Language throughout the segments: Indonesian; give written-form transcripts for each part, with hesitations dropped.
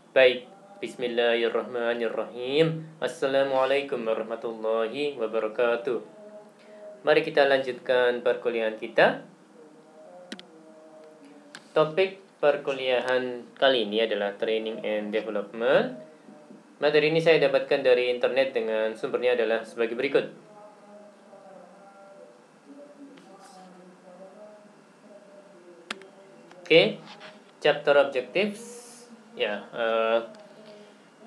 Baik, Bismillahirrahmanirrahim. Assalamualaikum warahmatullahi wabarakatuh. Mari kita lanjutkan perkuliahan kita. Topik perkuliahan kali ini adalah Training and Development. Materi ini saya dapatkan dari internet dengan sumbernya adalah sebagai berikut. Oke, chapter objectives.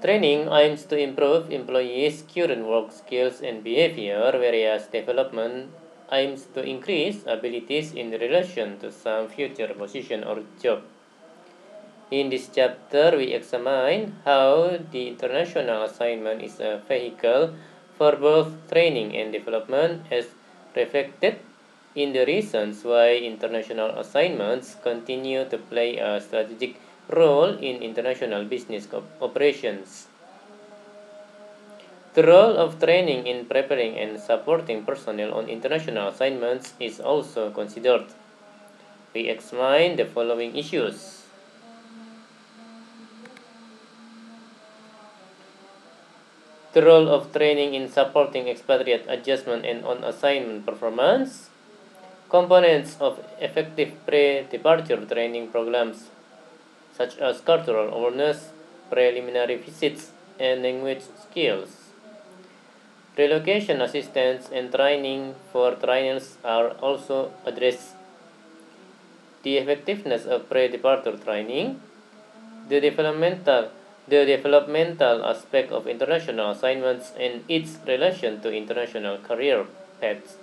Training aims to improve employees' current work skills and behavior, whereas development aims to increase abilities in relation to some future position or job. In this chapter, we examine how the international assignment is a vehicle for both training and development, as reflected in the reasons why international assignments continue to play a strategic role in international business operations. The role of training in preparing and supporting personnel on international assignments is also considered. We examine the following issues. The role of training in supporting expatriate adjustment and on-assignment performance. Components of effective pre-departure training programs, such as cultural awareness, preliminary visits, and language skills. Relocation assistance and training for trainers are also addressed. The effectiveness of pre-departure training. The developmental aspect of international assignments and its relation to international career paths.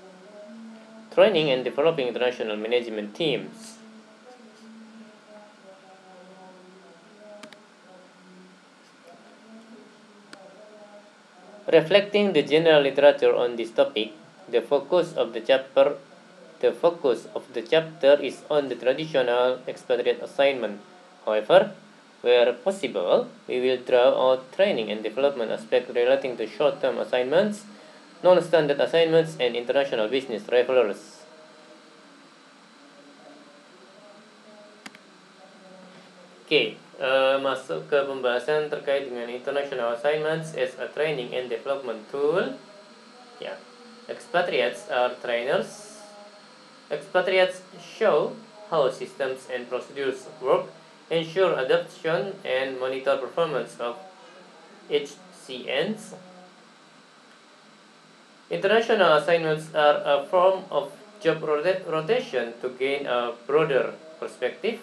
Training and developing international management teams. Reflecting the general literature on this topic, the focus of the chapter is on the traditional expatriate assignment. However, where possible, we will draw out training and development aspects relating to short-term assignments, non-standard assignments, and international business travelers. Oke, masuk ke pembahasan terkait dengan international assignments as a training and development tool. Ya, expatriates are trainers. Expatriates show how systems and procedures work, ensure adoption, and monitor performance of HCNs. International assignments are a form of job rotation to gain a broader perspective,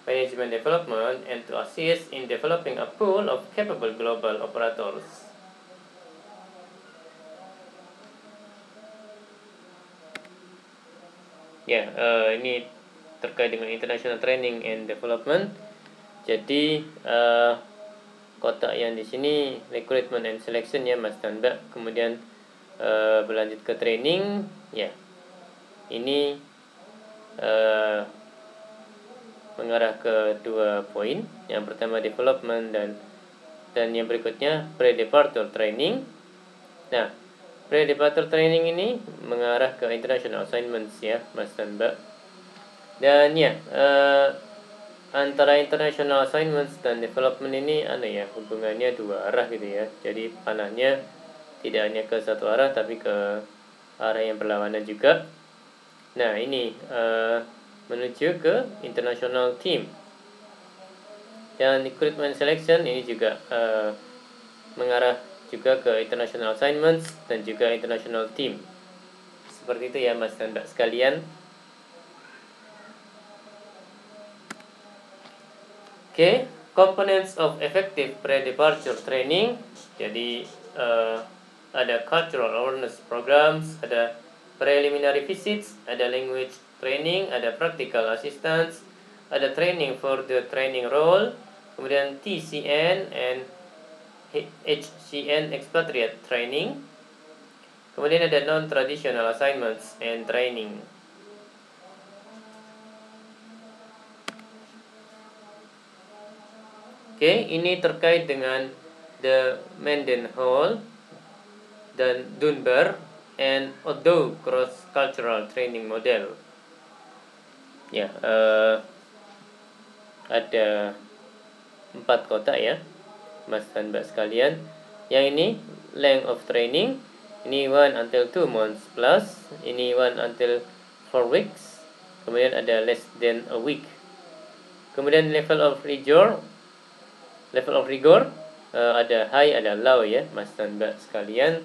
management development, and to assist in developing a pool of capable global operators. Ini terkait dengan international training and development. Jadi kotak yang di sini recruitment and selection ya Mas dan Mbak. Kemudian berlanjut ke training ya. Ini mengarah ke dua poin. Yang pertama development dan yang berikutnya pre-departure training. Nah, pre-departure training ini mengarah ke international assignments ya Mas dan Mbak. Dan ya antara international assignments dan development ini hubungannya dua arah gitu ya. Jadi panahnya tidak hanya ke satu arah tapi ke arah yang berlawanan juga. Nah, ini menuju ke international team. Dan recruitment selection ini juga mengarah juga ke international assignments dan juga international team. Seperti itu ya Mas dan Mbak sekalian. Oke, components of effective pre-departure training. Jadi ada cultural awareness programs, ada preliminary visits, ada language training, ada practical assistance, ada training for the training role, kemudian TCN and HCN expatriate training, kemudian ada non-traditional assignments and training. Oke, ini terkait dengan the Mendenhall dan Dunbar and Odo cross-cultural training model. Ya, ada 4 kotak ya, Mas dan Mbak sekalian. Yang ini length of training, ini 1 until 2 months plus, ini 1 until 4 weeks, kemudian ada less than a week. Kemudian level of rigor, ada high, ada low ya, Mas dan Mbak sekalian.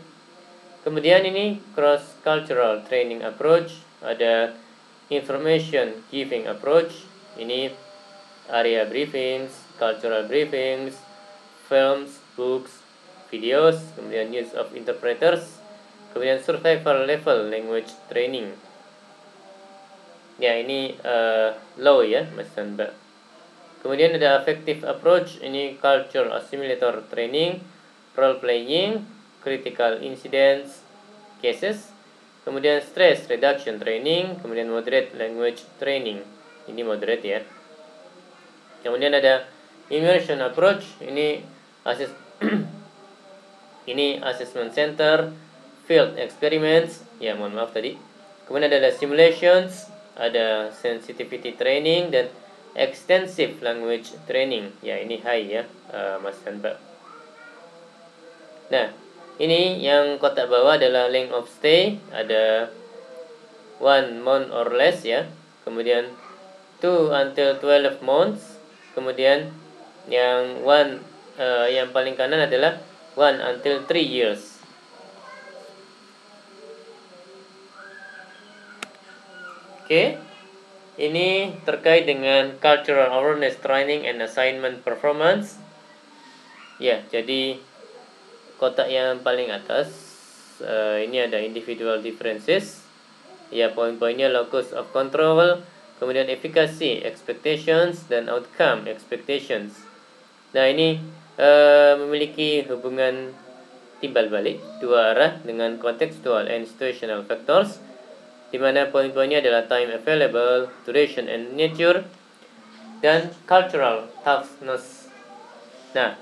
Kemudian ini cross cultural training approach, ada information giving approach, ini area briefings, cultural briefings, films, books, videos, kemudian use of interpreters, kemudian survival level language training. Ya, ini low ya, Mas dan Mbak. Kemudian ada affective approach, ini culture assimilator training, role playing, critical incidents cases, kemudian stress reduction training, kemudian moderate language training. Ini moderate ya. Kemudian ada immersion approach, ini ini assessment center, field experiments, ya mohon maaf tadi. Kemudian ada simulations, ada sensitivity training, dan extensive language training. Ya ini high ya, Mas dan Mbak. Nah, ini yang kotak bawah adalah length of stay, ada 1 month or less ya. Kemudian 2 until 12 months. Kemudian yang yang paling kanan adalah 1 until 3 years. Oke. Ini terkait dengan cultural awareness training and assignment performance. Ya, jadi kotak yang paling atas ini ada individual differences. Ya, poin-poinnya locus of control, kemudian efficacy expectations, dan outcome expectations. Nah, ini memiliki hubungan timbal balik dua arah dengan contextual and situational factors, di mana poin-poinnya adalah time available, duration and nature, dan cultural toughness. Nah,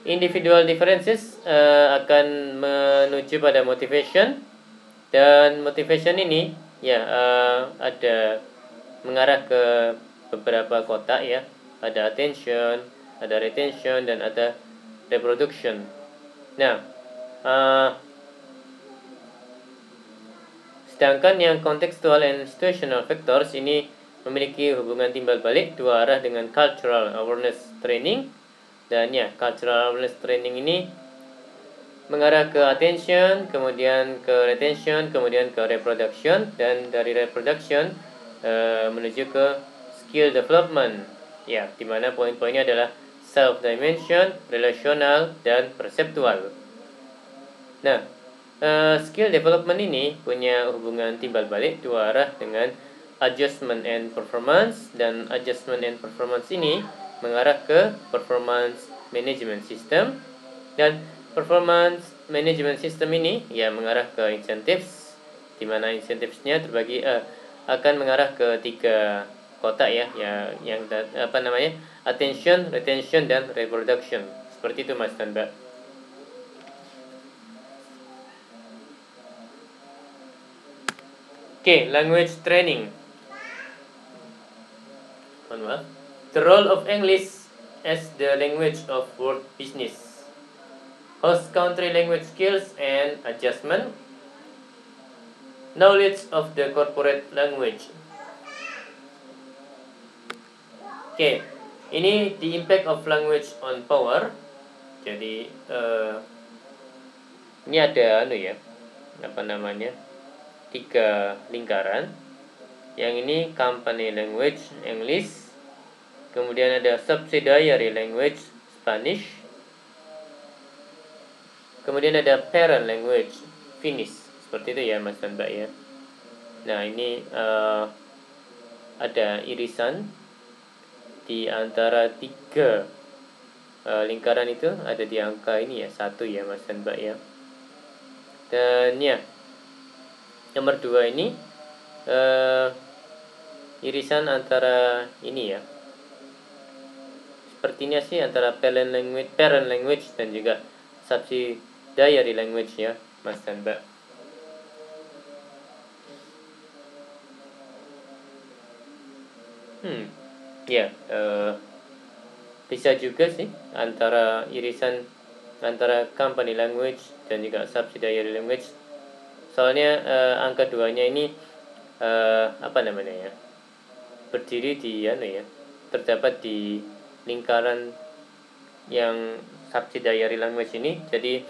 individual differences akan menuju pada motivation, dan motivation ini ya ada mengarah ke beberapa kotak ya, ada attention, ada retention, dan ada reproduction. Nah, sedangkan yang contextual and situational factors ini memiliki hubungan timbal balik dua arah dengan cultural awareness training. Dan ya, cultural awareness training ini mengarah ke attention, kemudian ke retention, kemudian ke reproduction, dan dari reproduction menuju ke skill development. Ya, di mana poin-poinnya adalah self dimension, relational, dan perceptual. Nah, skill development ini punya hubungan timbal balik dua arah dengan adjustment and performance, dan adjustment and performance ini mengarah ke performance management system, dan performance management system ini ya mengarah ke incentives, di mana incentivesnya terbagi akan mengarah ke 3 kotak ya, yang attention, retention, dan reproduction. Seperti itu Mas dan Mbak. Oke, language training. The role of English as the language of world business. Host country language skills and adjustment. Knowledge of the corporate language. Oke, ini the impact of language on power. Jadi ini ada 3 lingkaran. Yang ini company language English, kemudian ada subsidiary language Spanish, kemudian ada parent language Finnish. Seperti itu ya Mas dan Mbak ya. Nah, ini ada irisan di antara 3 lingkaran itu, ada di angka ini ya 1 ya Mas dan Mbak ya. Dan ya, nomor 2 ini irisan antara ini ya, sepertinya sih antara parent language dan juga subsidiary language ya Mas dan Mbak. bisa juga sih antara irisan antara company language dan juga subsidiary language. Soalnya angka 2-nya ini berdiri di terdapat di lingkaran yang subsidiary language ini. Jadi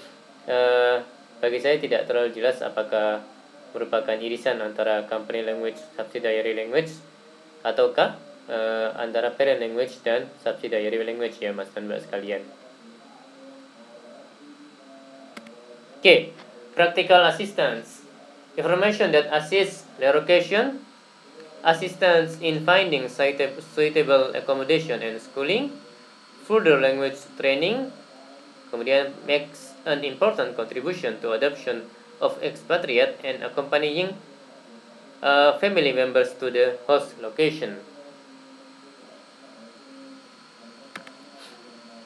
bagi saya tidak terlalu jelas apakah merupakan irisan antara company language, subsidiary language, ataukah antara parent language dan subsidiary language ya Mas dan Mbak sekalian. Okay, practical assistance. Information that assists relocation, assistance in finding suitable accommodation and schooling, further language training, kemudian makes an important contribution to adoption of expatriate and accompanying family members to the host location.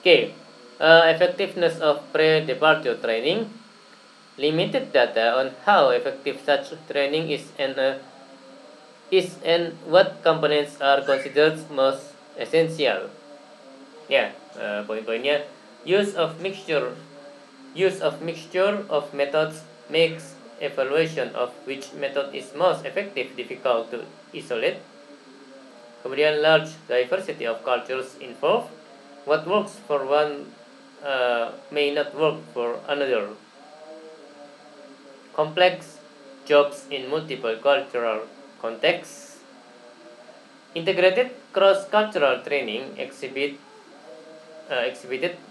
Okay, effectiveness of pre-departure training. Limited data on how effective such training is and what components are considered most essential. Ya, poin-poinnya use of mixture of methods makes evaluation of which method is most effective difficult to isolate. Kemudian large diversity of cultures involved. What works for one may not work for another. Complex jobs in multiple cultural contexts. Integrated cross-cultural training exhibited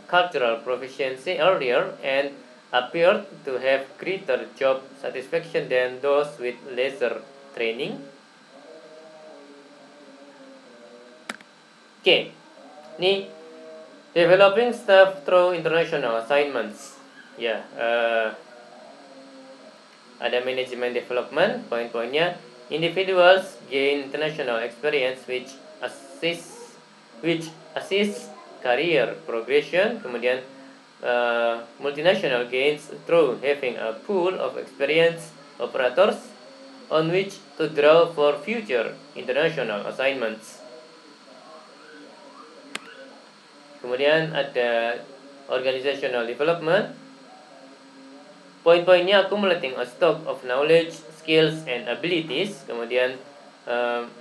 cultural proficiency earlier and appeared to have greater job satisfaction than those with lesser training. Okay, ini developing staff through international assignments. Ya, ada management development, poin-poinnya individuals gain international experience which assists career progression. Kemudian multinational gains through having a pool of experienced operators on which to draw for future international assignments. Kemudian ada organizational development. Poin-poinnya accumulating a stock of knowledge, skills, and abilities. Kemudian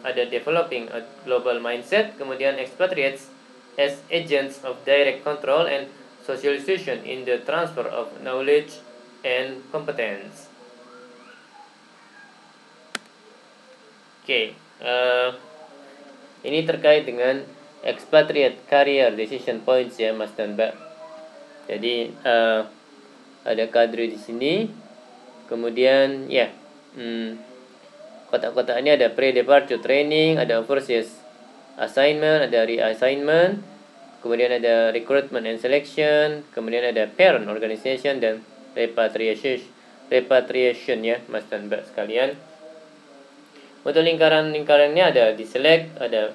ada developing a global mindset. Kemudian expatriates as agents of direct control and socialization in the transfer of knowledge and competence. Okay, ini terkait dengan expatriate career decision points ya Mas dan Mbak. Jadi ada kadri di sini. Kemudian kotak-kotak ini ada pre-departure training, ada overseas assignment, ada reassignment, kemudian ada recruitment and selection, kemudian ada parent organization dan repatriation ya Mas dan Mbak sekalian. Untuk lingkarannya ada deselect, ada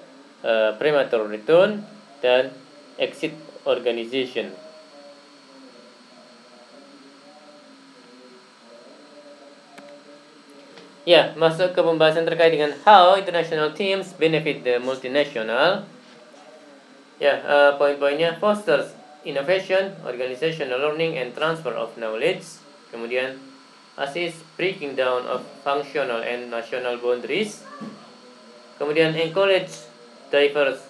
premature return dan exit organization. Ya, masuk ke pembahasan terkait dengan how international teams benefit the multinational. Ya, poin-poinnya fosters innovation, organizational learning and transfer of knowledge. Kemudian assist breaking down of functional and national boundaries. Kemudian encourage diverse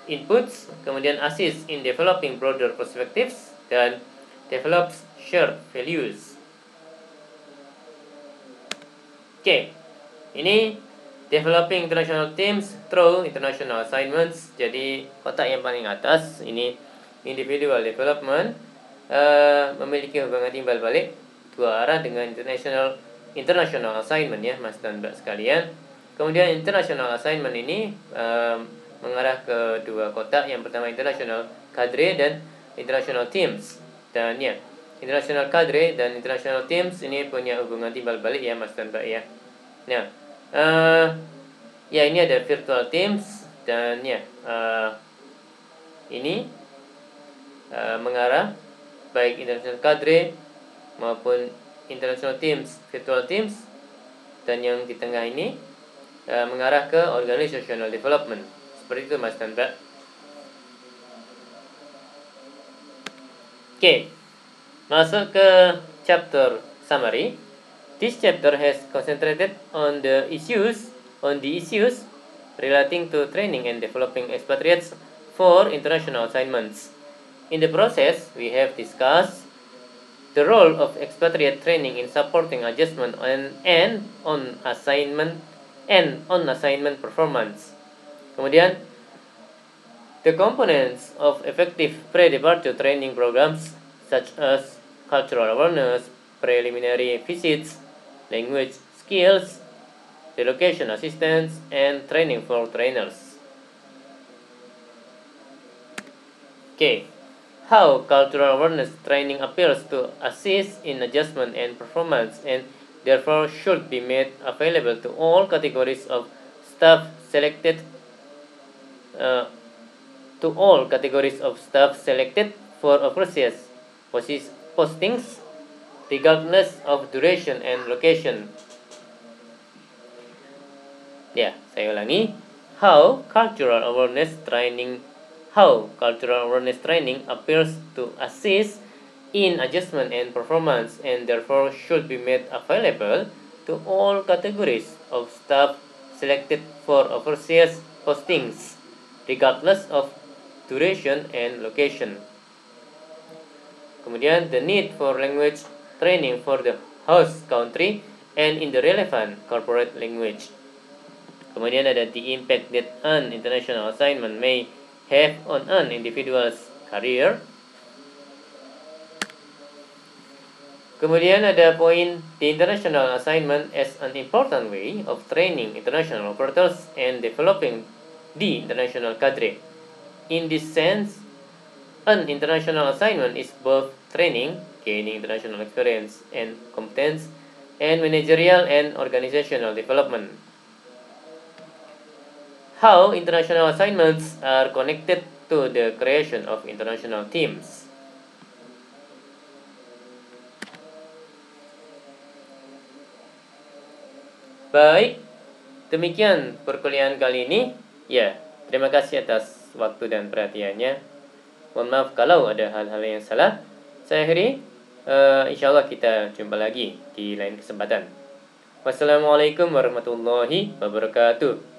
inputs. Kemudian assist in developing broader perspectives dan develops shared values. Oke, ini developing international teams through international assignments. Jadi kotak yang paling atas ini individual development, memiliki hubungan timbal balik dua arah dengan international assignment ya Mas dan Mbak sekalian. Kemudian international assignment ini mengarah ke dua kotak. Yang pertama international cadre dan international teams. Dan ya, international cadre dan international teams ini punya hubungan timbal balik ya Mas dan Mbak ya. Nah, ya ini ada virtual teams dan ya ini mengarah baik international cadre maupun international teams, virtual teams, dan yang di tengah ini mengarah ke organizational development. Seperti itu Mas dan Mbak. Oke, masuk ke chapter summary. This chapter has concentrated on the issues relating to training and developing expatriates for international assignments. In the process, we have discussed the role of expatriate training in supporting adjustment and on assignment performance. Kemudian, the components of effective pre-departure training programs such as cultural awareness, preliminary visits, language skills, relocation assistance, and training for trainers. Okay, how cultural awareness training appears to assist in adjustment and performance and therefore should be made available to all categories of staff selected for overseas postings regardless of duration and location. Ya, saya ulangi. How cultural awareness training appears to assist in adjustment and performance and therefore should be made available to all categories of staff selected for overseas postings regardless of duration and location. Kemudian, the need for language training for the host country and in the relevant corporate language. Kemudian ada the impact that an international assignment may have on an individual's career. Kemudian ada poin the international assignment as an important way of training international operators and developing the international cadre. In this sense, an international assignment is both training, gaining international experience and competence, and managerial and organizational development. How international assignments are connected to the creation of international teams. Baik, demikian perkuliahan kali ini. Ya, terima kasih atas waktu dan perhatiannya. Mohon maaf kalau ada hal-hal yang salah. Saya akhiri. Insyaallah kita jumpa lagi di lain kesempatan. Wassalamualaikum warahmatullahi wabarakatuh.